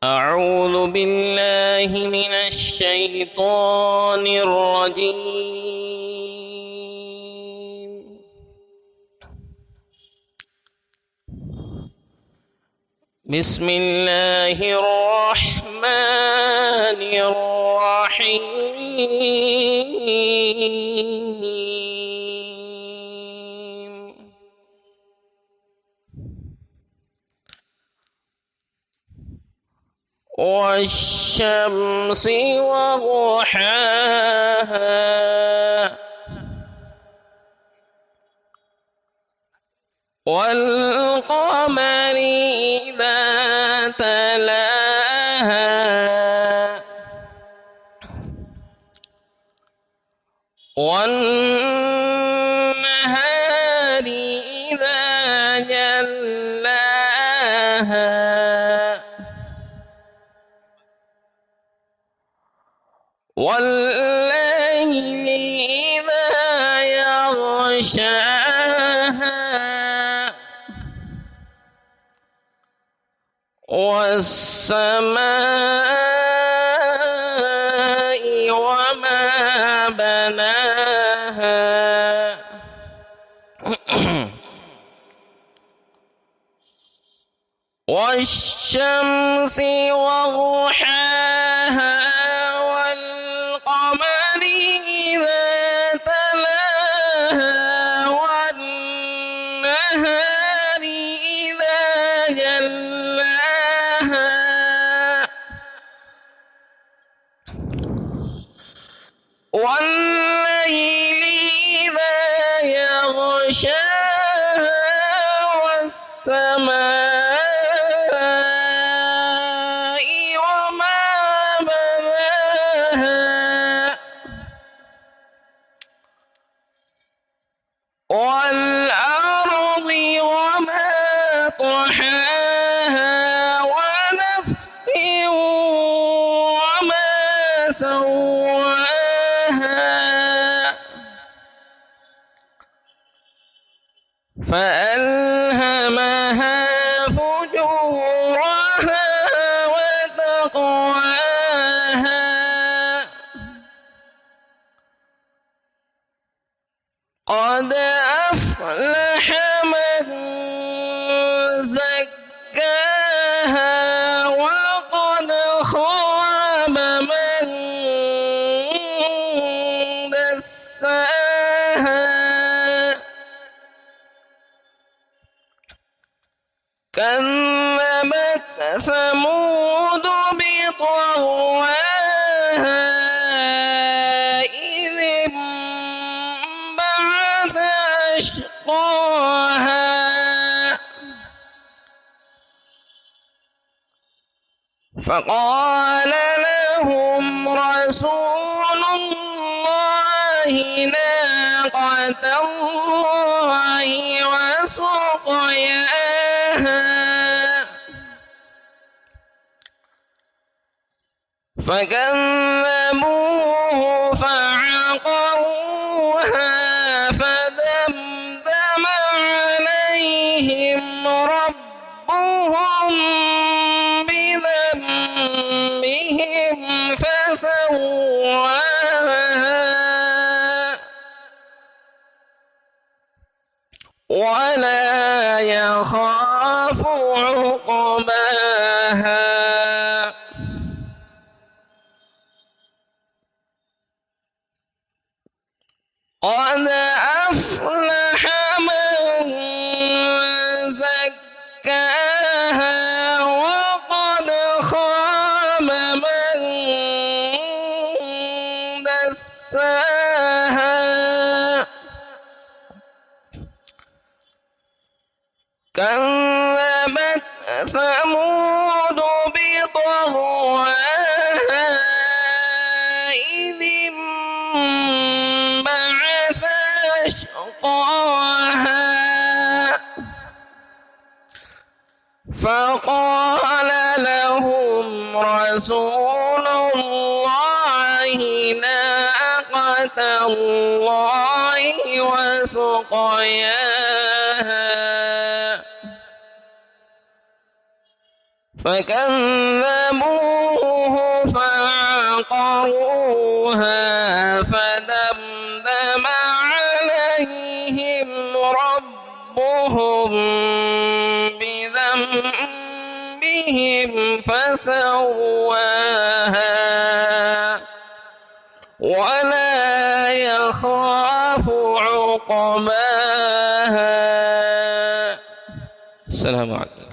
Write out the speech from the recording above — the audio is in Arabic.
أعوذ بالله من الشيطان الرجيم. بسم الله الرحمن الرحيم. والشمس وضحاها والقمر إذا تلاها والنهار إذا جلاها والليل إذا يغشاها والسماء وما بناها والشمس وضحاها والقمر إذا تلاها والنهار إذا جلاها والليل إذا يغشاها والسماء وما بناها والأرض وما طحاها ونفس وما سواها فألهمها فجورها وتقواها قد أفلح من زكاها وقد خاب من دساها كذبت ثمود بطغواها إذ انبعث أشقاها فقال لهم رسول الله ناقة الله وسقياها فكذبوه فعقروها فدمدم عليهم ربهم بذنبهم فسواها ولا يخاف عقباها قد أفلح من زكاها وقد خاب من دساها كذبت ثمود بطغواها إذ انبعث أشقاها فقال لهم رسول الله ناقة الله وسقياها فكذبوه فعقروها فدمدم عليهم ربهم بذنبهم فسواها ولا يخاف عقباها. السلام عليكم.